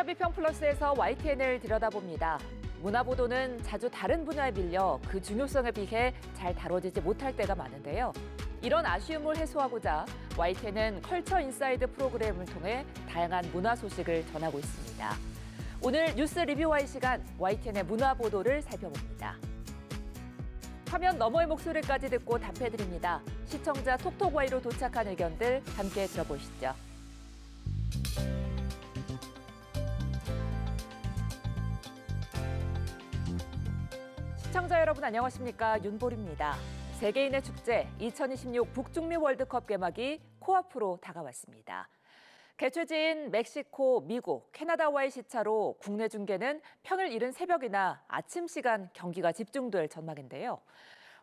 시청자 비평 플러스에서 YTN을 들여다봅니다. 문화보도는 자주 다른 분야에 밀려 그 중요성에 비해 잘 다뤄지지 못할 때가 많은데요. 이런 아쉬움을 해소하고자 YTN은 컬처 인사이드 프로그램을 통해 다양한 문화 소식을 전하고 있습니다. 오늘 뉴스 리뷰와의 시간, YTN의 문화보도를 살펴봅니다. 화면 너머의 목소리까지 듣고 답해드립니다. 시청자 톡톡Y로 도착한 의견들 함께 들어보시죠. 시청자 여러분 안녕하십니까? 윤보리입니다. 세계인의 축제 2026 북중미 월드컵 개막이 코앞으로 다가왔습니다. 개최지인 멕시코, 미국, 캐나다와의 시차로 국내 중계는 평일 이른 새벽이나 아침 시간 경기가 집중될 전망인데요.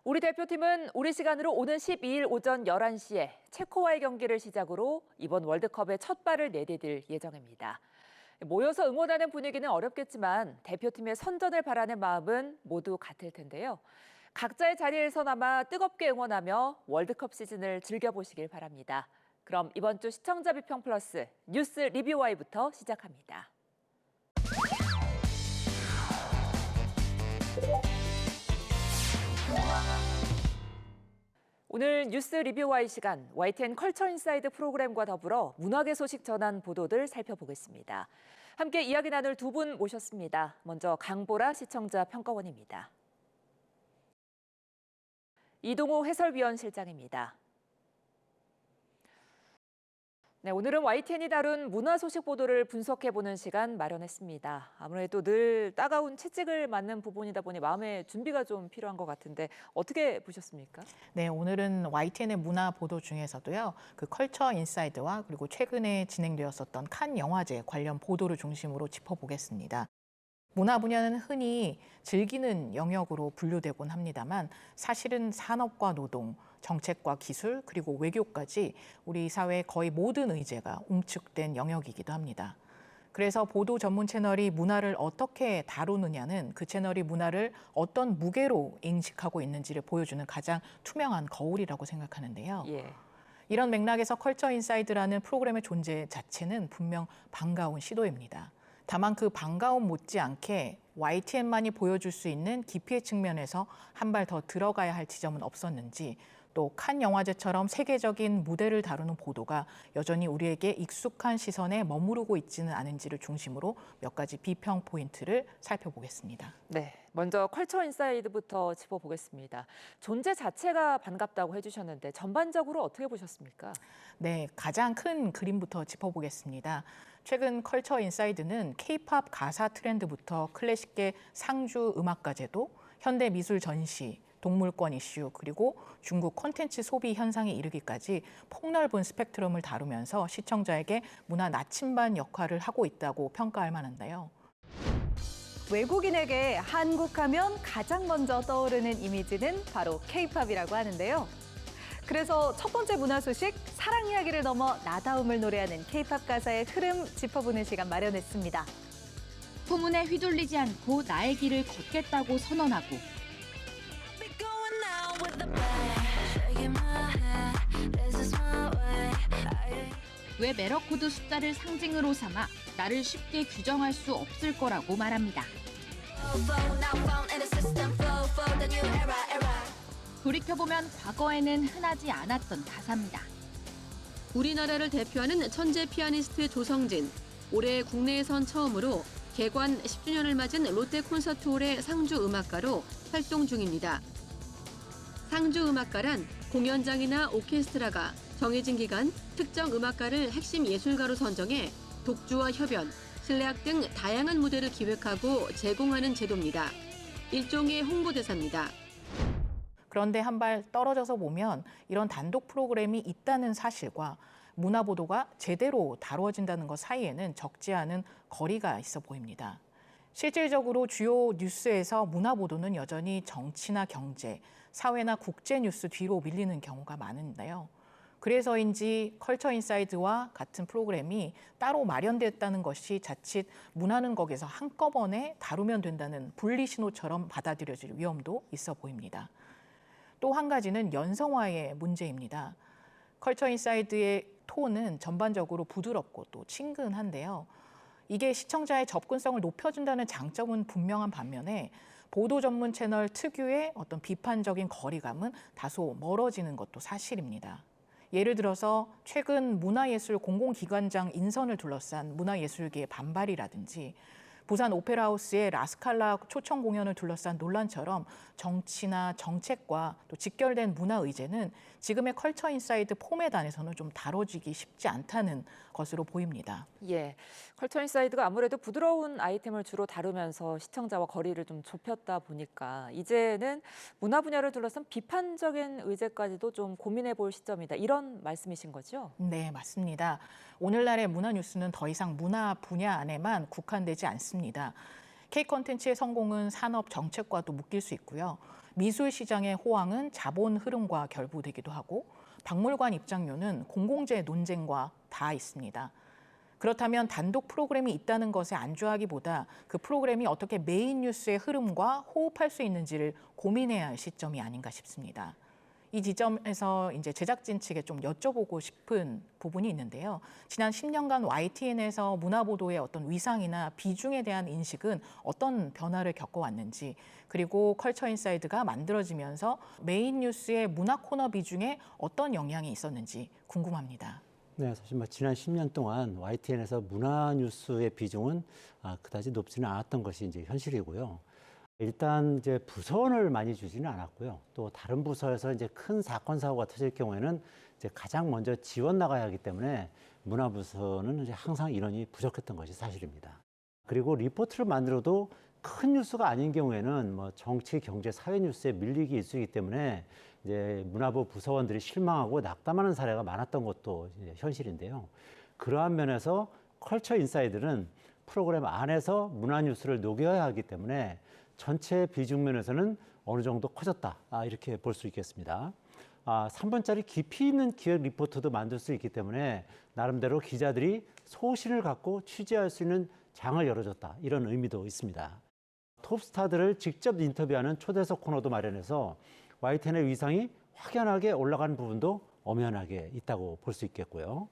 우리 대표팀은 우리 시간으로 오는 12일 오전 11시에 체코와의 경기를 시작으로 이번 월드컵의 첫 발을 내디딜 예정입니다. 모여서 응원하는 분위기는 어렵겠지만 대표팀의 선전을 바라는 마음은 모두 같을 텐데요. 각자의 자리에서나마 뜨겁게 응원하며 월드컵 시즌을 즐겨보시길 바랍니다. 그럼 이번 주 시청자 비평 플러스 뉴스 리뷰와이부터 시작합니다. 오늘 뉴스 리뷰와의 시간, YTN 컬처 인사이드 프로그램과 더불어 문화계 소식 전한 보도들 살펴보겠습니다. 함께 이야기 나눌 두 분 모셨습니다. 먼저 강보라 시청자 평가원입니다. 이동호 해설위원 실장입니다. 네, 오늘은 YTN이 다룬 문화 소식 보도를 분석해보는 시간 마련했습니다. 아무래도 늘 따가운 채찍을 맞는 부분이다 보니 마음의 준비가 좀 필요한 것 같은데 어떻게 보셨습니까? 네, 오늘은 YTN의 문화 보도 중에서도요. 그 컬처 인사이드와 그리고 최근에 진행되었었던 칸 영화제 관련 보도를 중심으로 짚어보겠습니다. 문화 분야는 흔히 즐기는 영역으로 분류되곤 합니다만 사실은 산업과 노동, 정책과 기술, 그리고 외교까지 우리 사회의 거의 모든 의제가 움축된 영역이기도 합니다. 그래서 보도 전문 채널이 문화를 어떻게 다루느냐는 그 채널이 문화를 어떤 무게로 인식하고 있는지를 보여주는 가장 투명한 거울이라고 생각하는데요. 이런 맥락에서 컬처 인사이드라는 프로그램의 존재 자체는 분명 반가운 시도입니다. 다만 그 반가움 못지않게 YTN만이 보여줄 수 있는 깊이의 측면에서 한 발 더 들어가야 할 지점은 없었는지, 또 칸 영화제처럼 세계적인 무대를 다루는 보도가 여전히 우리에게 익숙한 시선에 머무르고 있지는 않은지를 중심으로 몇 가지 비평 포인트를 살펴보겠습니다. 네, 먼저 컬처 인사이드부터 짚어보겠습니다. 존재 자체가 반갑다고 해주셨는데 전반적으로 어떻게 보셨습니까? 네, 가장 큰 그림부터 짚어보겠습니다. 최근 컬처 인사이드는 K-팝 가사 트렌드부터 클래식계 상주 음악가제도, 현대 미술 전시, 동물권 이슈, 그리고 중국 콘텐츠 소비 현상에 이르기까지 폭넓은 스펙트럼을 다루면서 시청자에게 문화 나침반 역할을 하고 있다고 평가할 만한데요. 외국인에게 한국하면 가장 먼저 떠오르는 이미지는 바로 K-팝이라고 하는데요. 그래서 첫 번째 문화 소식, 사랑 이야기를 넘어 나다움을 노래하는 K-팝 가사의 흐름 짚어보는 시간 마련했습니다. 소문에 휘둘리지 않고 나의 길을 걷겠다고 선언하고 왜 메러코드 숫자를 상징으로 삼아 나를 쉽게 규정할 수 없을 거라고 말합니다. 돌이켜보면 과거에는 흔하지 않았던 가사입니다. 우리나라를 대표하는 천재 피아니스트 조성진. 올해 국내에선 처음으로 개관 10주년을 맞은 롯데 콘서트홀의 상주 음악가로 활동 중입니다. 상주 음악가란 공연장이나 오케스트라가 정해진 기간 특정 음악가를 핵심 예술가로 선정해 독주와 협연, 실내악 등 다양한 무대를 기획하고 제공하는 제도입니다. 일종의 홍보대사입니다. 그런데 한 발 떨어져서 보면 이런 단독 프로그램이 있다는 사실과 문화 보도가 제대로 다루어진다는 것 사이에는 적지 않은 거리가 있어 보입니다. 실질적으로 주요 뉴스에서 문화 보도는 여전히 정치나 경제, 사회나 국제 뉴스 뒤로 밀리는 경우가 많은데요. 그래서인지 컬처 인사이드와 같은 프로그램이 따로 마련됐다는 것이 자칫 문화는 거기서 한꺼번에 다루면 된다는 분리 신호처럼 받아들여질 위험도 있어 보입니다. 또 한 가지는 연성화의 문제입니다. 컬처 인사이드의 톤은 전반적으로 부드럽고 또 친근한데요. 이게 시청자의 접근성을 높여준다는 장점은 분명한 반면에 보도 전문 채널 특유의 어떤 비판적인 거리감은 다소 멀어지는 것도 사실입니다. 예를 들어서 최근 문화예술 공공기관장 인선을 둘러싼 문화예술계의 반발이라든지 부산 오페라하우스의 라스칼라 초청 공연을 둘러싼 논란처럼 정치나 정책과 또 직결된 문화 의제는 지금의 컬처 인사이드 포맷 안에서는 좀 다뤄지기 쉽지 않다는 것으로 보입니다. 예, 컬처 인사이드가 아무래도 부드러운 아이템을 주로 다루면서 시청자와 거리를 좀 좁혔다 보니까 이제는 문화 분야를 둘러싼 비판적인 의제까지도 좀 고민해 볼 시점이다. 이런 말씀이신 거죠? 네, 맞습니다. 오늘날의 문화 뉴스는 더 이상 문화 분야 안에만 국한되지 않습니다. K-콘텐츠의 성공은 산업 정책과도 묶일 수 있고요. 미술 시장의 호황은 자본 흐름과 결부되기도 하고 박물관 입장료는 공공재 논쟁과 다 있습니다. 그렇다면 단독 프로그램이 있다는 것에 안주하기보다 그 프로그램이 어떻게 메인 뉴스의 흐름과 호흡할 수 있는지를 고민해야 할 시점이 아닌가 싶습니다. 이 지점에서 이제 제작진 측에 좀 여쭤보고 싶은 부분이 있는데요. 지난 10년간 YTN에서 문화 보도의 어떤 위상이나 비중에 대한 인식은 어떤 변화를 겪어왔는지, 그리고 컬처 인사이드가 만들어지면서 메인 뉴스의 문화 코너 비중에 어떤 영향이 있었는지 궁금합니다. 네, 사실 지난 10년 동안 YTN에서 문화 뉴스의 비중은 그다지 높지는 않았던 것이 이제 현실이고요. 일단 이제 부서원을 많이 주지는 않았고요. 또 다른 부서에서 이제 큰 사건 사고가 터질 경우에는 이제 가장 먼저 지원 나가야 하기 때문에 문화부서는 이제 항상 인원이 부족했던 것이 사실입니다. 그리고 리포트를 만들어도 큰 뉴스가 아닌 경우에는 정치, 경제, 사회 뉴스에 밀리기 일쑤이기 때문에 이제 문화부 부서원들이 실망하고 낙담하는 사례가 많았던 것도 이제 현실인데요. 그러한 면에서 컬처 인사이드는 프로그램 안에서 문화 뉴스를 녹여야 하기 때문에 전체 비중 면에서는 어느 정도 커졌다, 이렇게 볼 수 있겠습니다. 3분짜리 깊이 있는 기획 리포트도 만들 수 있기 때문에 나름대로 기자들이 소신을 갖고 취재할 수 있는 장을 열어줬다, 이런 의미도 있습니다. 톱스타들을 직접 인터뷰하는 초대석 코너도 마련해서 YTN의 위상이 확연하게 올라간 부분도 엄연하게 있다고 볼 수 있겠고요.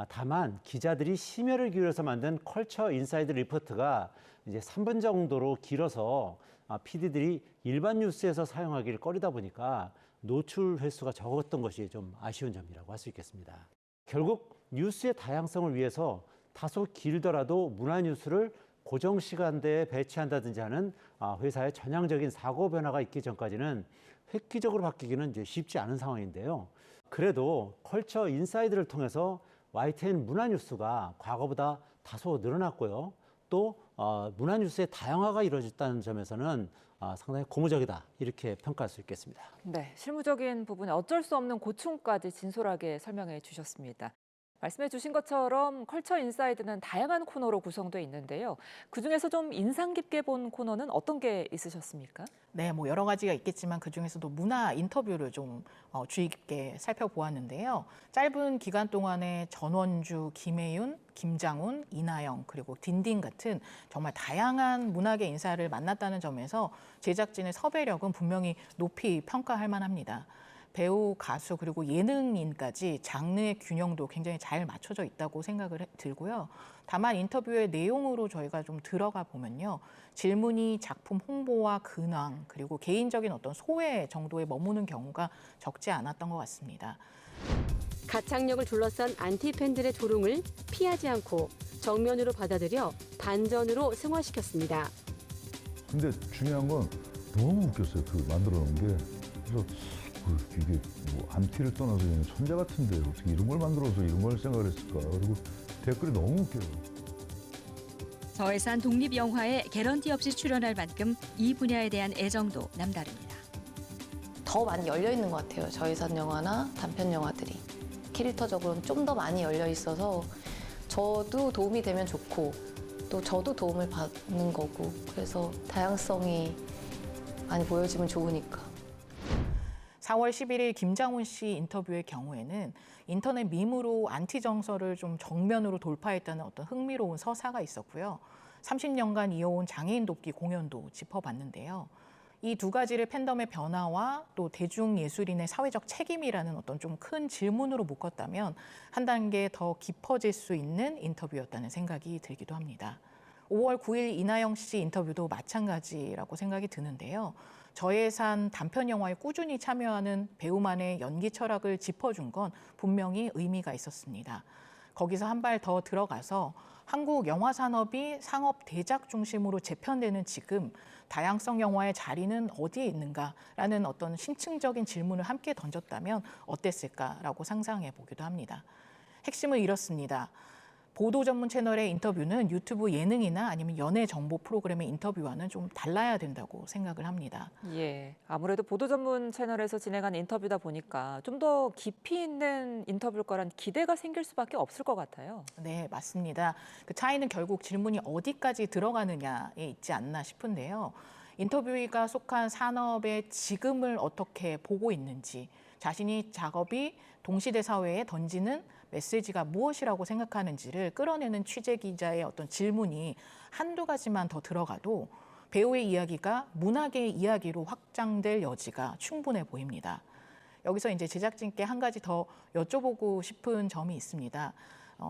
다만 기자들이 심혈을 기울여서 만든 컬처 인사이드 리포트가 이제 3분 정도로 길어서 PD들이 일반 뉴스에서 사용하기를 꺼리다 보니까 노출 횟수가 적었던 것이 좀 아쉬운 점이라고 할 수 있겠습니다. 결국 뉴스의 다양성을 위해서 다소 길더라도 문화 뉴스를 고정 시간대에 배치한다든지 하는 회사의 전향적인 사고 변화가 있기 전까지는 획기적으로 바뀌기는 이제 쉽지 않은 상황인데요. 그래도 컬처 인사이드를 통해서 YTN 문화 뉴스가 과거보다 다소 늘어났고요. 또 문화 뉴스의 다양화가 이루어졌다는 점에서는 상당히 고무적이다, 이렇게 평가할 수 있겠습니다. 네, 실무적인 부분에 어쩔 수 없는 고충까지 진솔하게 설명해 주셨습니다. 말씀해 주신 것처럼 컬처 인사이드는 다양한 코너로 구성되어 있는데요. 그중에서 좀 인상 깊게 본 코너는 어떤 게 있으셨습니까? 네, 여러 가지가 있겠지만 그중에서도 문화 인터뷰를 좀 주의 깊게 살펴보았는데요. 짧은 기간 동안에 전원주, 김혜윤, 김장훈, 이나영, 그리고 딘딘 같은 정말 다양한 문학의 인사를 만났다는 점에서 제작진의 섭외력은 분명히 높이 평가할 만합니다. 배우, 가수, 그리고 예능인까지 장르의 균형도 굉장히 잘 맞춰져 있다고 생각을 들고요. 다만 인터뷰의 내용으로 저희가 좀 들어가 보면요. 질문이 작품 홍보와 근황, 그리고 개인적인 어떤 소외 정도에 머무는 경우가 적지 않았던 것 같습니다. 가창력을 둘러싼 안티팬들의 조롱을 피하지 않고 정면으로 받아들여 반전으로 승화시켰습니다. 근데 중요한 건 너무 웃겼어요. 그 만들어 놓은 게. 그래서 이게 안티를 떠나서 그냥 천재 같은데 어떻게 이런 걸 만들어서 이런 걸 생각을 했을까. 그리고 댓글이 너무 웃겨요. 저예산 독립영화에 개런티 없이 출연할 만큼 이 분야에 대한 애정도 남다릅니다. 더 많이 열려 있는 것 같아요. 저예산 영화나 단편 영화들이. 캐릭터적으로는 좀 더 많이 열려 있어서 저도 도움이 되면 좋고 또 저도 도움을 받는 거고, 그래서 다양성이 많이 보여지면 좋으니까. 4월 11일 김장훈 씨 인터뷰의 경우에는 인터넷 밈으로 안티 정서를 좀 정면으로 돌파했다는 어떤 흥미로운 서사가 있었고요. 30년간 이어온 장애인 돕기 공연도 짚어봤는데요. 이 두 가지를 팬덤의 변화와 또 대중예술인의 사회적 책임이라는 어떤 좀 큰 질문으로 묶었다면 한 단계 더 깊어질 수 있는 인터뷰였다는 생각이 들기도 합니다. 5월 9일 이나영 씨 인터뷰도 마찬가지라고 생각이 드는데요. 저예산 단편 영화에 꾸준히 참여하는 배우만의 연기 철학을 짚어준 건 분명히 의미가 있었습니다. 거기서 한 발 더 들어가서 한국 영화 산업이 상업 대작 중심으로 재편되는 지금 다양성 영화의 자리는 어디에 있는가라는 어떤 심층적인 질문을 함께 던졌다면 어땠을까라고 상상해 보기도 합니다. 핵심은 이렇습니다. 보도 전문 채널의 인터뷰는 유튜브 예능이나 아니면 연예 정보 프로그램의 인터뷰와는 좀 달라야 된다고 생각을 합니다. 예, 아무래도 보도 전문 채널에서 진행한 인터뷰다 보니까 좀 더 깊이 있는 인터뷰일 거란 기대가 생길 수밖에 없을 것 같아요. 네, 맞습니다. 그 차이는 결국 질문이 어디까지 들어가느냐에 있지 않나 싶은데요. 인터뷰이가 속한 산업의 지금을 어떻게 보고 있는지, 자신이 작업이 동시대 사회에 던지는 메시지가 무엇이라고 생각하는지를 끌어내는 취재 기자의 어떤 질문이 한두 가지만 더 들어가도 배우의 이야기가 문학의 이야기로 확장될 여지가 충분해 보입니다. 여기서 이제 제작진께 한 가지 더 여쭤보고 싶은 점이 있습니다.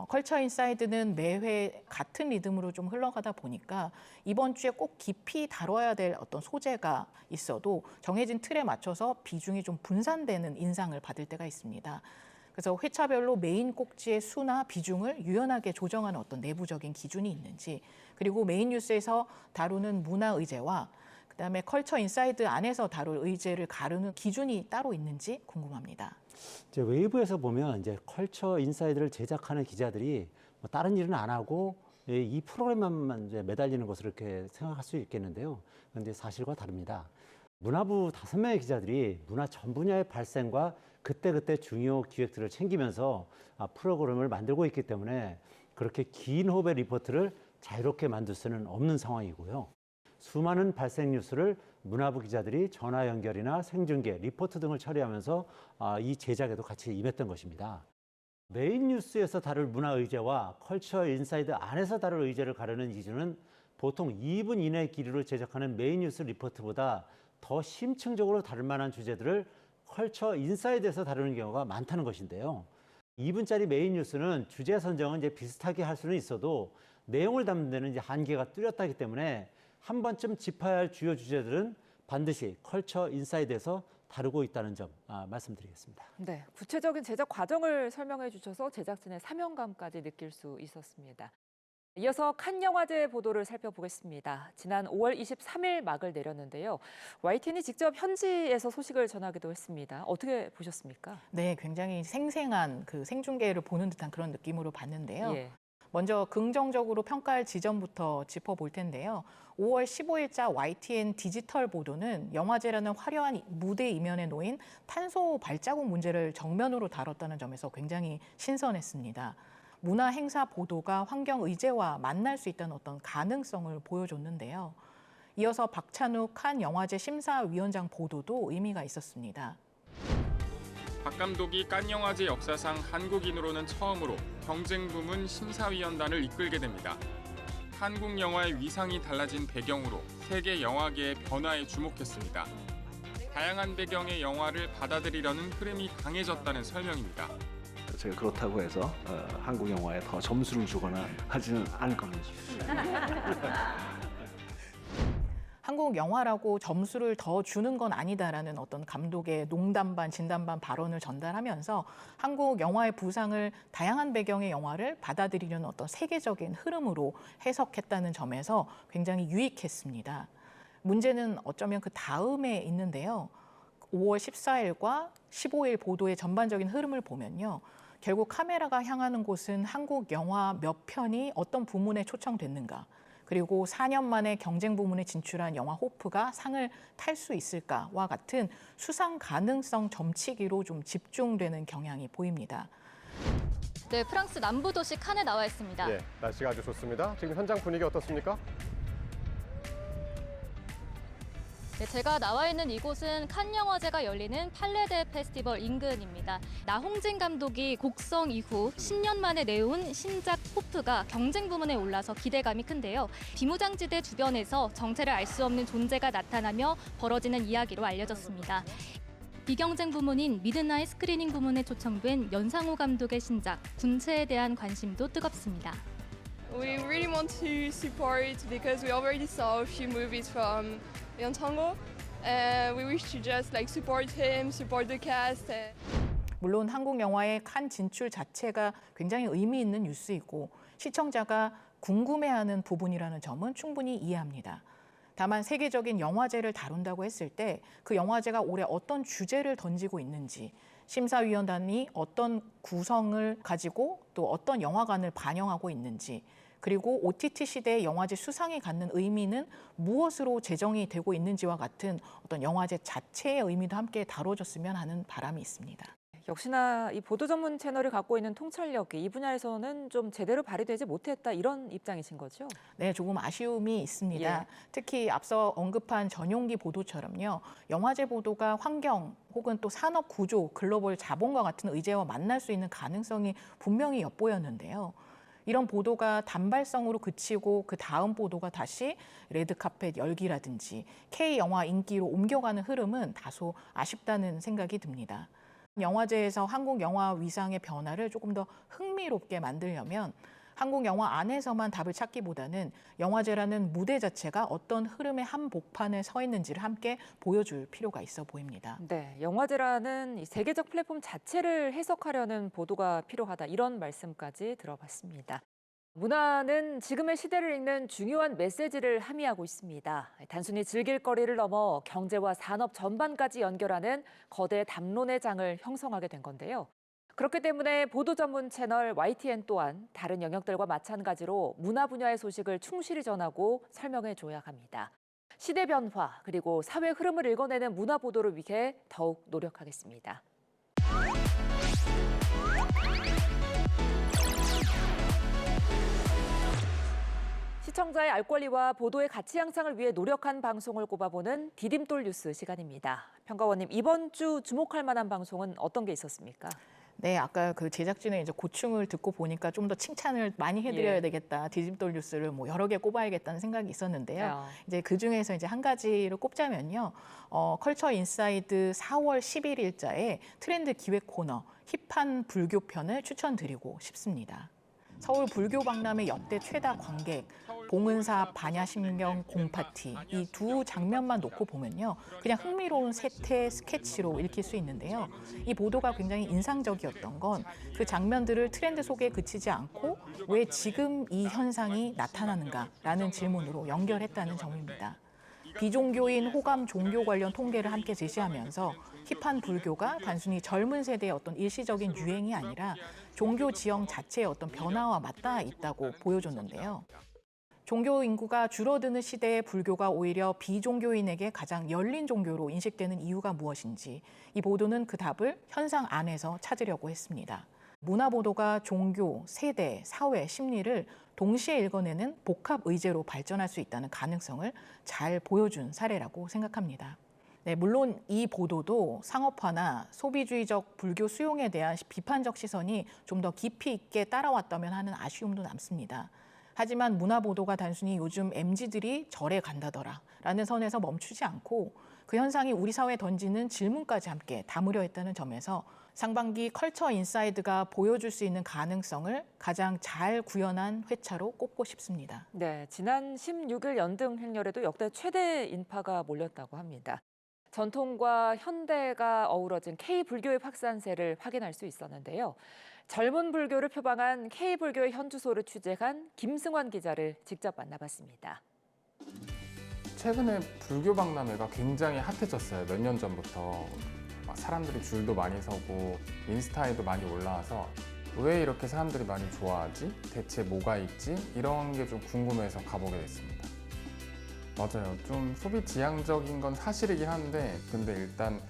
컬처 인사이드는 매회 같은 리듬으로 좀 흘러가다 보니까 이번 주에 꼭 깊이 다뤄야 될 어떤 소재가 있어도 정해진 틀에 맞춰서 비중이 좀 분산되는 인상을 받을 때가 있습니다. 그래서 회차별로 메인 꼭지의 수나 비중을 유연하게 조정하는 어떤 내부적인 기준이 있는지, 그리고 메인 뉴스에서 다루는 문화 의제와 그다음에 컬처 인사이드 안에서 다룰 의제를 가르는 기준이 따로 있는지 궁금합니다. 이제 웨이브에서 보면 이제 컬처 인사이드를 제작하는 기자들이 뭐 다른 일은 안 하고 이 프로그램만 이제 매달리는 것으로 이렇게 생각할 수 있겠는데요. 그런데 사실과 다릅니다. 문화부 5명의 기자들이 문화 전 분야의 발생과 그때그때 중요 기획들을 챙기면서 프로그램을 만들고 있기 때문에 그렇게 긴 호흡의 리포트를 자유롭게 만들 수는 없는 상황이고요. 수많은 발생 뉴스를 문화부 기자들이 전화 연결이나 생중계, 리포트 등을 처리하면서 이 제작에도 같이 임했던 것입니다. 메인 뉴스에서 다룰 문화 의제와 컬처 인사이드 안에서 다룰 의제를 가르는 기준은 보통 2분 이내 길이로 제작하는 메인 뉴스 리포트보다 더 심층적으로 다룰 만한 주제들을 컬처 인사이드에서 다루는 경우가 많다는 것인데요. 2분짜리 메인 뉴스는 주제 선정은 이제 비슷하게 할 수는 있어도 내용을 담는 데는 이제 한계가 뚜렷하기 때문에 한 번쯤 짚어야 할 주요 주제들은 반드시 컬처 인사이드에서 다루고 있다는 점 말씀드리겠습니다. 네, 구체적인 제작 과정을 설명해 주셔서 제작진의 사명감까지 느낄 수 있었습니다. 이어서 칸 영화제 보도를 살펴보겠습니다. 지난 5월 23일 막을 내렸는데요. YTN이 직접 현지에서 소식을 전하기도 했습니다. 어떻게 보셨습니까? 네, 굉장히 생생한 그 생중계를 보는 듯한 그런 느낌으로 봤는데요. 예. 먼저 긍정적으로 평가할 지점부터 짚어볼 텐데요. 5월 15일자 YTN 디지털 보도는 영화제라는 화려한 무대 이면에 놓인 탄소 발자국 문제를 정면으로 다뤘다는 점에서 굉장히 신선했습니다. 문화 행사 보도가 환경 의제와 만날 수 있다는 어떤 가능성을 보여줬는데요. 이어서 박찬욱 칸 영화제 심사위원장 보도도 의미가 있었습니다. 박 감독이 칸 영화제 역사상 한국인으로는 처음으로 경쟁 부문 심사위원단을 이끌게 됩니다. 한국 영화의 위상이 달라진 배경으로 세계 영화계의 변화에 주목했습니다. 다양한 배경의 영화를 받아들이려는 흐름이 강해졌다는 설명입니다. 제가 그렇다고 해서 한국 영화에 더 점수를 주거나 하지는 않을 겁니다. 한국 영화라고 점수를 더 주는 건 아니다라는 어떤 감독의 농담 반 진담 반 발언을 전달하면서 한국 영화의 부상을 다양한 배경의 영화를 받아들이려는 어떤 세계적인 흐름으로 해석했다는 점에서 굉장히 유익했습니다. 문제는 어쩌면 그 다음에 있는데요. 5월 14일과 15일 보도의 전반적인 흐름을 보면요. 결국 카메라가 향하는 곳은 한국 영화 몇 편이 어떤 부문에 초청됐는가, 그리고 4년 만에 경쟁 부문에 진출한 영화 호프가 상을 탈 수 있을까와 같은 수상 가능성 점치기로 좀 집중되는 경향이 보입니다. 네, 프랑스 남부 도시 칸에 나와 있습니다. 네, 날씨가 아주 좋습니다. 지금 현장 분위기 어떻습니까? 네, 제가 나와 있는 이곳은 칸 영화제가 열리는 팔레데 페스티벌 인근입니다. 나홍진 감독이 곡성 이후 10년 만에 내온 신작 포프가 경쟁 부문에 올라서 기대감이 큰데요. 비무장지대 주변에서 정체를 알 수 없는 존재가 나타나며 벌어지는 이야기로 알려졌습니다. 비경쟁 부문인 미드나잇 스크리닝 부문에 초청된 연상호 감독의 신작 군체에 대한 관심도 뜨겁습니다. We really want to support because we already saw a few movies from 연상호, and we wish to just like support him, support the cast. 물론 한국 영화의 칸 진출 자체가 굉장히 의미 있는 뉴스이고 시청자가 궁금해하는 부분이라는 점은 충분히 이해합니다. 다만 세계적인 영화제를 다룬다고 했을 때 그 영화제가 올해 어떤 주제를 던지고 있는지, 심사위원단이 어떤 구성을 가지고 또 어떤 영화관을 반영하고 있는지, 그리고 OTT 시대의 영화제 수상이 갖는 의미는 무엇으로 제정이 되고 있는지와 같은 어떤 영화제 자체의 의미도 함께 다뤄줬으면 하는 바람이 있습니다. 역시나 이 보도 전문 채널을 갖고 있는 통찰력이 이 분야에서는 좀 제대로 발휘되지 못했다 이런 입장이신 거죠? 네, 조금 아쉬움이 있습니다. 예. 특히 앞서 언급한 전용기 보도처럼요. 영화제 보도가 환경 혹은 또 산업 구조, 글로벌 자본과 같은 의제와 만날 수 있는 가능성이 분명히 엿보였는데요. 이런 보도가 단발성으로 그치고 그 다음 보도가 다시 레드카펫 열기라든지 K영화 인기로 옮겨가는 흐름은 다소 아쉽다는 생각이 듭니다. 영화제에서 한국 영화 위상의 변화를 조금 더 흥미롭게 만들려면 한국 영화 안에서만 답을 찾기보다는 영화제라는 무대 자체가 어떤 흐름의 한복판에 서 있는지를 함께 보여줄 필요가 있어 보입니다. 네, 영화제라는 이 세계적 플랫폼 자체를 해석하려는 보도가 필요하다 이런 말씀까지 들어봤습니다. 문화는 지금의 시대를 읽는 중요한 메시지를 함의하고 있습니다. 단순히 즐길 거리를 넘어 경제와 산업 전반까지 연결하는 거대 담론의 장을 형성하게 된 건데요. 그렇기 때문에 보도 전문 채널 YTN 또한 다른 영역들과 마찬가지로 문화 분야의 소식을 충실히 전하고 설명해 줘야 합니다. 시대 변화 그리고 사회 흐름을 읽어내는 문화 보도를 위해 더욱 노력하겠습니다. 시청자의 알 권리와 보도의 가치 향상을 위해 노력한 방송을 꼽아보는 디딤돌 뉴스 시간입니다. 평가원님, 이번 주 주목할 만한 방송은 어떤 게 있었습니까? 네, 아까 그 제작진의 이제 고충을 듣고 보니까 좀 더 칭찬을 많이 해드려야 되겠다. 디딤돌 뉴스를 뭐 여러 개 꼽아야겠다는 생각이 있었는데요. 이제 그 중에서 이제 한 가지를 꼽자면요. 컬처 인사이드 4월 11일자에 트렌드 기획 코너 힙한 불교 편을 추천드리고 싶습니다. 서울 불교 박람회 역대 최다 관객, 봉은사 반야신경 공파티 이 두 장면만 놓고 보면요. 그냥 흥미로운 세태 스케치로 읽힐 수 있는데요. 이 보도가 굉장히 인상적이었던 건 그 장면들을 트렌드 속에 그치지 않고 왜 지금 이 현상이 나타나는가라는 질문으로 연결했다는 점입니다. 비종교인 호감 종교 관련 통계를 함께 제시하면서 힙한 불교가 단순히 젊은 세대의 어떤 일시적인 유행이 아니라 종교 지형 자체의 어떤 변화와 맞닿아 있다고 보여줬는데요. 종교 인구가 줄어드는 시대에 불교가 오히려 비종교인에게 가장 열린 종교로 인식되는 이유가 무엇인지 이 보도는 그 답을 현상 안에서 찾으려고 했습니다. 문화 보도가 종교, 세대, 사회, 심리를 동시에 읽어내는 복합 의제로 발전할 수 있다는 가능성을 잘 보여준 사례라고 생각합니다. 네, 물론 이 보도도 상업화나 소비주의적 불교 수용에 대한 비판적 시선이 좀 더 깊이 있게 따라왔다면 하는 아쉬움도 남습니다. 하지만 문화 보도가 단순히 요즘 MZ들이 절에 간다더라 라는 선에서 멈추지 않고 그 현상이 우리 사회에 던지는 질문까지 함께 담으려 했다는 점에서 상반기 컬처 인사이드가 보여줄 수 있는 가능성을 가장 잘 구현한 회차로 꼽고 싶습니다. 네, 지난 16일 연등 행렬에도 역대 최대 인파가 몰렸다고 합니다. 전통과 현대가 어우러진 K불교의 확산세를 확인할 수 있었는데요. 젊은 불교를 표방한 K불교의 현주소를 취재한 김승환 기자를 직접 만나봤습니다. 최근에 불교 박람회가 굉장히 핫해졌어요. 몇 년 전부터. 사람들이 줄도 많이 서고 인스타에도 많이 올라와서 왜 이렇게 사람들이 많이 좋아하지? 대체 뭐가 있지? 이런 게 좀 궁금해서 가보게 됐습니다. 맞아요. 좀 소비 지향적인 건 사실이긴 한데 근데 일단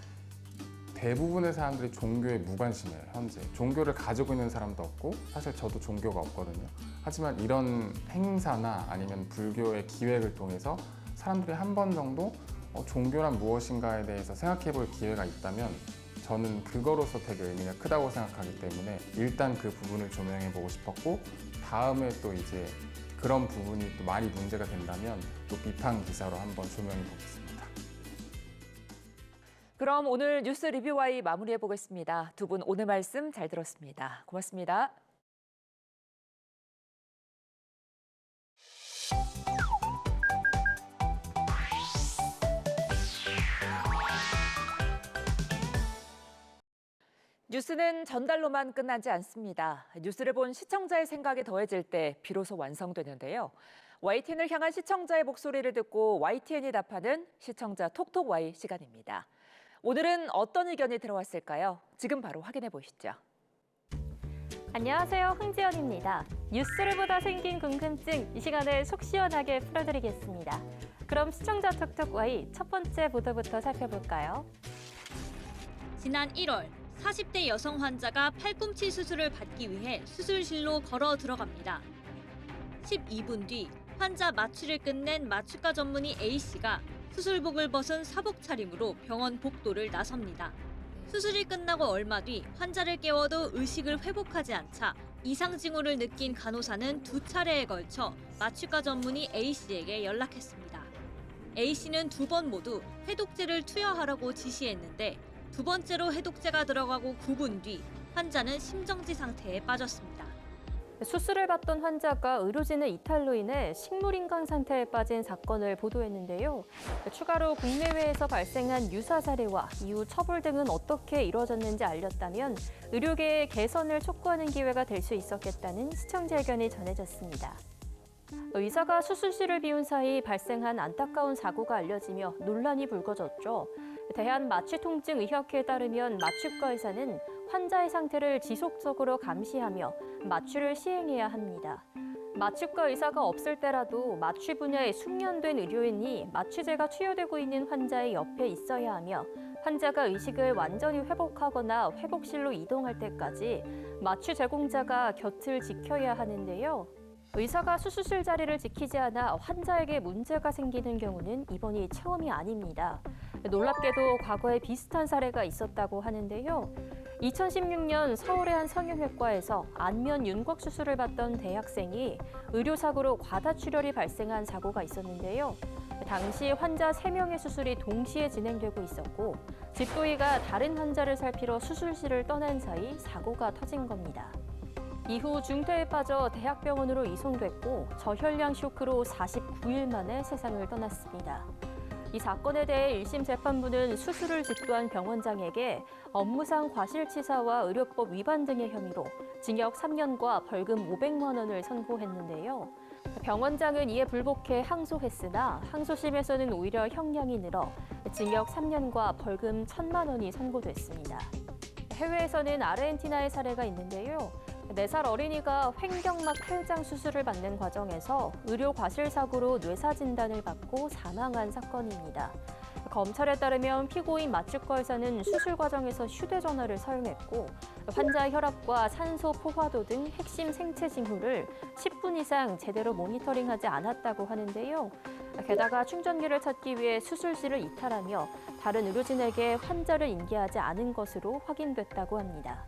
대부분의 사람들이 종교에 무관심해요. 현재. 종교를 가지고 있는 사람도 없고 사실 저도 종교가 없거든요. 하지만 이런 행사나 아니면 불교의 기획을 통해서 사람들이 한 번 정도 종교란 무엇인가에 대해서 생각해 볼 기회가 있다면 저는 그거로서 되게 의미가 크다고 생각하기 때문에 일단 그 부분을 조명해 보고 싶었고, 다음에 또 이제 그런 부분이 또 많이 문제가 된다면 또 비판 기사로 한번 조명해 보겠습니다. 그럼 오늘 뉴스 리뷰와이 마무리해 보겠습니다. 두 분 오늘 말씀 잘 들었습니다. 고맙습니다. 뉴스는 전달로만 끝나지 않습니다. 뉴스를 본 시청자의 생각이 더해질 때 비로소 완성되는데요. YTN을 향한 시청자의 목소리를 듣고 YTN이 답하는 시청자 톡톡Y 시간입니다. 오늘은 어떤 의견이 들어왔을까요? 지금 바로 확인해 보시죠. 안녕하세요, 흥지연입니다. 뉴스를 보다 생긴 궁금증, 이 시간에 속 시원하게 풀어드리겠습니다. 그럼 시청자 톡톡Y 첫 번째 보도부터 살펴볼까요? 지난 1월 40대 여성 환자가 팔꿈치 수술을 받기 위해 수술실로 걸어 들어갑니다. 12분 뒤 환자 마취를 끝낸 마취과 전문의 A씨가 수술복을 벗은 사복 차림으로 병원 복도를 나섭니다. 수술이 끝나고 얼마 뒤 환자를 깨워도 의식을 회복하지 않자 이상 징후를 느낀 간호사는 2차례에 걸쳐 마취과 전문의 A씨에게 연락했습니다. A씨는 2번 모두 해독제를 투여하라고 지시했는데 두 번째로 해독제가 들어가고 9분 뒤 환자는 심정지 상태에 빠졌습니다. 수술을 받던 환자가 의료진의 이탈로 인해 식물인간 상태에 빠진 사건을 보도했는데요. 추가로 국내외에서 발생한 유사 사례와 이후 처벌 등은 어떻게 이루어졌는지 알렸다면 의료계의 개선을 촉구하는 기회가 될 수 있었겠다는 시청자 의견이 전해졌습니다. 의사가 수술실을 비운 사이 발생한 안타까운 사고가 알려지며 논란이 불거졌죠. 대한마취통증의학회에 따르면 마취과 의사는 환자의 상태를 지속적으로 감시하며 마취를 시행해야 합니다. 마취과 의사가 없을 때라도 마취 분야에 숙련된 의료인이 마취제가 투여되고 있는 환자의 옆에 있어야 하며 환자가 의식을 완전히 회복하거나 회복실로 이동할 때까지 마취 제공자가 곁을 지켜야 하는데요. 의사가 수술실 자리를 지키지 않아 환자에게 문제가 생기는 경우는 이번이 처음이 아닙니다. 놀랍게도 과거에 비슷한 사례가 있었다고 하는데요. 2016년 서울의 한 성형외과에서 안면 윤곽 수술을 받던 대학생이 의료사고로 과다출혈이 발생한 사고가 있었는데요. 당시 환자 3명의 수술이 동시에 진행되고 있었고 집도의가 다른 환자를 살피러 수술실을 떠난 사이 사고가 터진 겁니다. 이후 중태에 빠져 대학병원으로 이송됐고 저혈량 쇼크로 49일 만에 세상을 떠났습니다. 이 사건에 대해 1심 재판부는 수술을 집도한 병원장에게 업무상 과실치사와 의료법 위반 등의 혐의로 징역 3년과 벌금 500만 원을 선고했는데요. 병원장은 이에 불복해 항소했으나 항소심에서는 오히려 형량이 늘어 징역 3년과 벌금 1,000만 원이 선고됐습니다. 해외에서는 아르헨티나의 사례가 있는데요. 4살 어린이가 횡격막 탈장 수술을 받는 과정에서 의료 과실 사고로 뇌사 진단을 받고 사망한 사건입니다. 검찰에 따르면 피고인 마취과 의사는 수술 과정에서 휴대전화를 사용했고 환자의 혈압과 산소 포화도 등 핵심 생체 징후를 10분 이상 제대로 모니터링하지 않았다고 하는데요. 게다가 충전기를 찾기 위해 수술실을 이탈하며 다른 의료진에게 환자를 인계하지 않은 것으로 확인됐다고 합니다.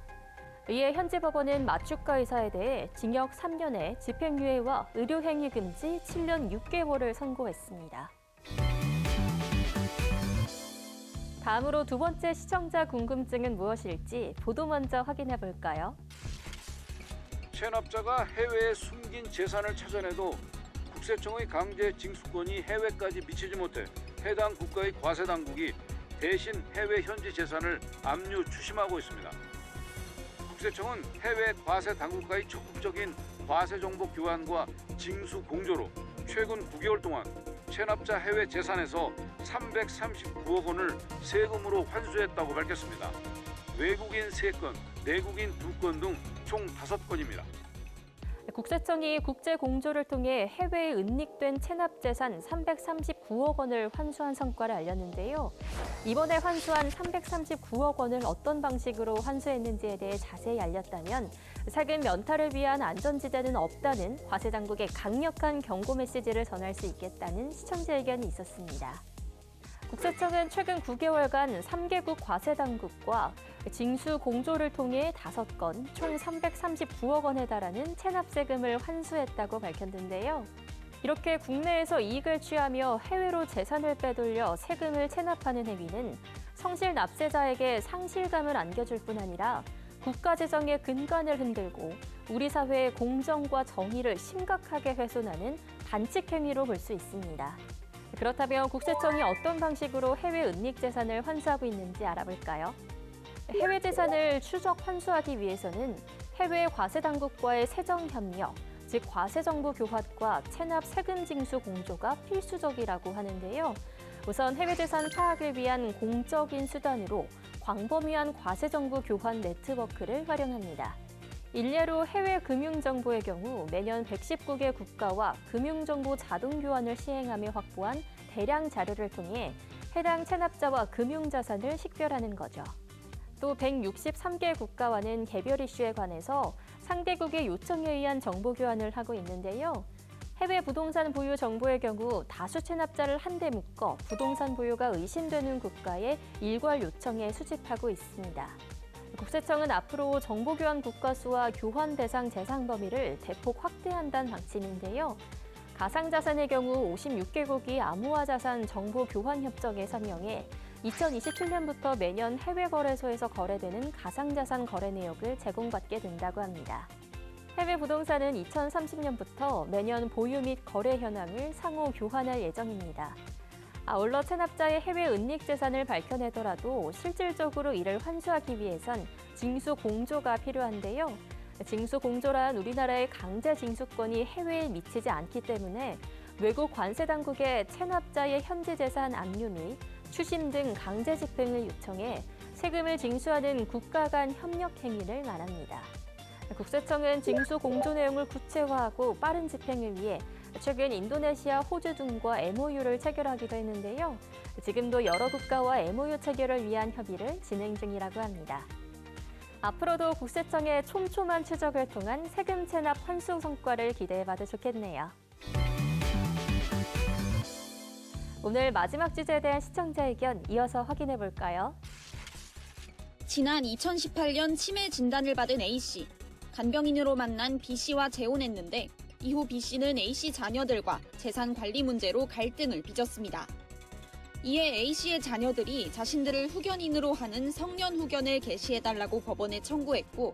이에 현지 법원은 마취과 의사에 대해 징역 3년에 집행유예와 의료행위 금지 7년 6개월을 선고했습니다. 다음으로 두 번째 시청자 궁금증은 무엇일지 보도 먼저 확인해 볼까요? 체납자가 해외에 숨긴 재산을 찾아내도 국세청의 강제 징수권이 해외까지 미치지 못해 해당 국가의 과세 당국이 대신 해외 현지 재산을 압류 추심하고 있습니다. 국세청은 해외 과세 당국과의 적극적인 과세 정보 교환과 징수 공조로 최근 9개월 동안 체납자 해외 재산에서 339억 원을 세금으로 환수했다고 밝혔습니다. 외국인 3건, 내국인 2건 등 총 5건입니다. 국세청이 국제 공조를 통해 해외에 은닉된 체납 재산 339억 원을 환수한 성과를 알렸는데요. 이번에 환수한 339억 원을 어떤 방식으로 환수했는지에 대해 자세히 알렸다면 세금 면탈을 위한 안전지대는 없다는 과세당국의 강력한 경고 메시지를 전할 수 있겠다는 시청자 의견이 있었습니다. 국세청은 최근 9개월간 3개국 과세 당국과 징수 공조를 통해 5건 총 339억 원에 달하는 체납세금을 환수했다고 밝혔는데요. 이렇게 국내에서 이익을 취하며 해외로 재산을 빼돌려 세금을 체납하는 행위는 성실 납세자에게 상실감을 안겨줄 뿐 아니라 국가 재정의 근간을 흔들고 우리 사회의 공정과 정의를 심각하게 훼손하는 반칙 행위로 볼 수 있습니다. 그렇다면 국세청이 어떤 방식으로 해외 은닉 재산을 환수하고 있는지 알아볼까요? 해외 재산을 추적 환수하기 위해서는 해외 과세 당국과의 세정 협력, 즉 과세 정보 교환과 체납 세금 징수 공조가 필수적이라고 하는데요. 우선 해외 재산 파악을 위한 공적인 수단으로 광범위한 과세 정보 교환 네트워크를 활용합니다. 일례로 해외 금융정보의 경우 매년 119개 국가와 금융정보 자동 교환을 시행하며 확보한 대량 자료를 통해 해당 체납자와 금융자산을 식별하는 거죠. 또 163개 국가와는 개별 이슈에 관해서 상대국의 요청에 의한 정보 교환을 하고 있는데요. 해외 부동산 보유 정보의 경우 다수 체납자를 한데 묶어 부동산 보유가 의심되는 국가에 일괄 요청해 수집하고 있습니다. 국세청은 앞으로 정보 교환 국가 수와 교환 대상 재산 범위를 대폭 확대한다는 방침인데요. 가상자산의 경우 56개국이 암호화 자산 정보 교환 협정에 서명해 2027년부터 매년 해외 거래소에서 거래되는 가상자산 거래 내역을 제공받게 된다고 합니다. 해외 부동산은 2030년부터 매년 보유 및 거래 현황을 상호 교환할 예정입니다. 아울러 체납자의 해외 은닉 재산을 밝혀내더라도 실질적으로 이를 환수하기 위해선 징수 공조가 필요한데요. 징수 공조란 우리나라의 강제 징수권이 해외에 미치지 않기 때문에 외국 관세 당국의 체납자의 현지 재산 압류 및 추심 등 강제 집행을 요청해 세금을 징수하는 국가 간 협력 행위를 말합니다. 국세청은 징수 공조 내용을 구체화하고 빠른 집행을 위해 최근 인도네시아, 호주 등과 MOU를 체결하기도 했는데요. 지금도 여러 국가와 MOU 체결을 위한 협의를 진행 중이라고 합니다. 앞으로도 국세청의 촘촘한 추적을 통한 세금 체납 환수 성과를 기대해봐도 좋겠네요. 오늘 마지막 주제에 대한 시청자 의견 이어서 확인해 볼까요? 지난 2018년 치매 진단을 받은 A씨. 간병인으로 만난 B씨와 재혼했는데 이후 B씨는 A씨 자녀들과 재산 관리 문제로 갈등을 빚었습니다. 이에 A씨의 자녀들이 자신들을 후견인으로 하는 성년 후견을 개시해달라고 법원에 청구했고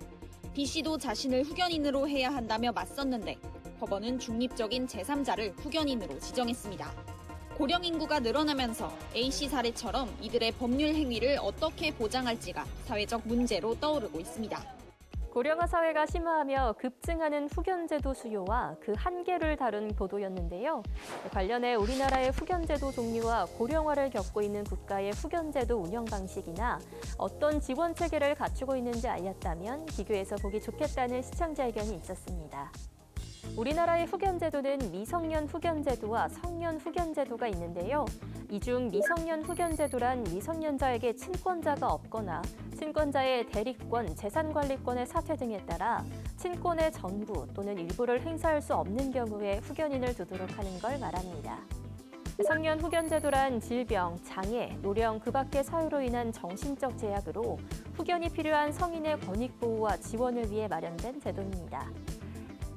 B씨도 자신을 후견인으로 해야 한다며 맞섰는데 법원은 중립적인 제3자를 후견인으로 지정했습니다. 고령 인구가 늘어나면서 A씨 사례처럼 이들의 법률 행위를 어떻게 보장할지가 사회적 문제로 떠오르고 있습니다. 고령화 사회가 심화하며 급증하는 후견제도 수요와 그 한계를 다룬 보도였는데요. 관련해 우리나라의 후견제도 종류와 고령화를 겪고 있는 국가의 후견제도 운영 방식이나 어떤 지원 체계를 갖추고 있는지 알렸다면 비교해서 보기 좋겠다는 시청자 의견이 있었습니다. 우리나라의 후견제도는 미성년 후견제도와 성년 후견제도가 있는데요. 이 중 미성년 후견제도란 미성년자에게 친권자가 없거나 친권자의 대리권, 재산관리권의 사퇴 등에 따라 친권의 전부 또는 일부를 행사할 수 없는 경우에 후견인을 두도록 하는 걸 말합니다. 성년 후견제도란 질병, 장애, 노령, 그 밖의 사유로 인한 정신적 제약으로 후견이 필요한 성인의 권익 보호와 지원을 위해 마련된 제도입니다.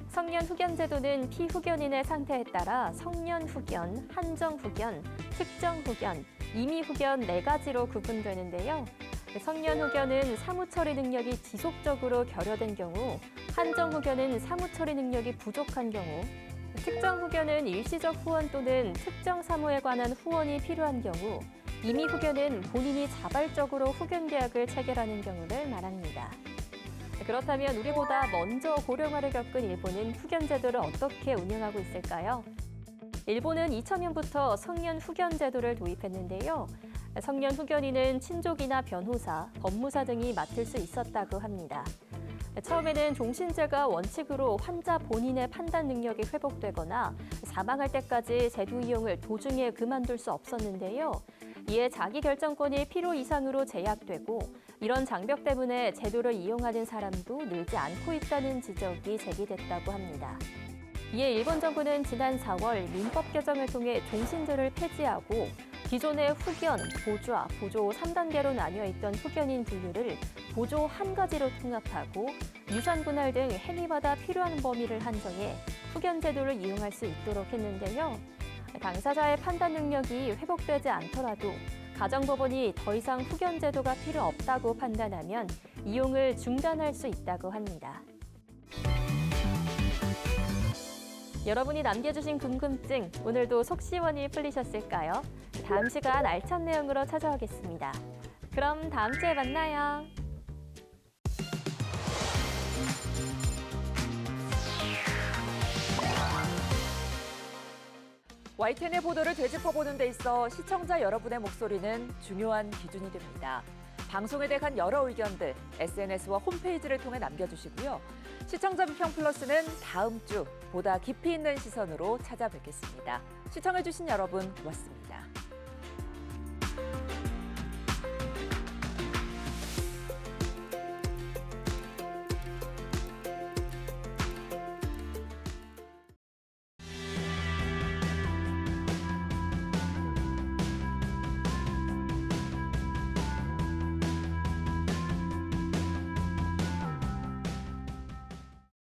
성년 후견 제도는 피후견인의 상태에 따라 성년 후견, 한정 후견, 특정 후견, 임의 후견 4가지로 구분되는데요. 성년 후견은 사무처리 능력이 지속적으로 결여된 경우, 한정 후견은 사무처리 능력이 부족한 경우, 특정 후견은 일시적 후원 또는 특정 사무에 관한 후원이 필요한 경우, 임의 후견은 본인이 자발적으로 후견 계약을 체결하는 경우를 말합니다. 그렇다면 우리보다 먼저 고령화를 겪은 일본은 후견 제도를 어떻게 운영하고 있을까요? 일본은 2000년부터 성년 후견 제도를 도입했는데요. 성년 후견인은 친족이나 변호사, 법무사 등이 맡을 수 있었다고 합니다. 처음에는 종신제가 원칙으로 환자 본인의 판단 능력이 회복되거나 사망할 때까지 제도 이용을 도중에 그만둘 수 없었는데요. 이에 자기 결정권이 필요 이상으로 제약되고 이런 장벽 때문에 제도를 이용하는 사람도 늘지 않고 있다는 지적이 제기됐다고 합니다. 이에 일본 정부는 지난 4월 민법 개정을 통해 종신제를 폐지하고 기존의 후견, 보좌, 보조 3단계로 나뉘어 있던 후견인 분류를 보조 한 가지로 통합하고 유산 분할 등 행위마다 필요한 범위를 한정해 후견 제도를 이용할 수 있도록 했는데요. 당사자의 판단 능력이 회복되지 않더라도 가정법원이 더 이상 후견 제도가 필요 없다고 판단하면 이용을 중단할 수 있다고 합니다. 여러분이 남겨주신 궁금증, 오늘도 속 시원히 풀리셨을까요? 다음 시간 알찬 내용으로 찾아오겠습니다. 그럼 다음 주에 만나요. YTN의 보도를 되짚어보는 데 있어 시청자 여러분의 목소리는 중요한 기준이 됩니다. 방송에 대한 여러 의견들 SNS와 홈페이지를 통해 남겨주시고요. 시청자 비평 플러스는 다음 주 보다 깊이 있는 시선으로 찾아뵙겠습니다. 시청해주신 여러분 고맙습니다.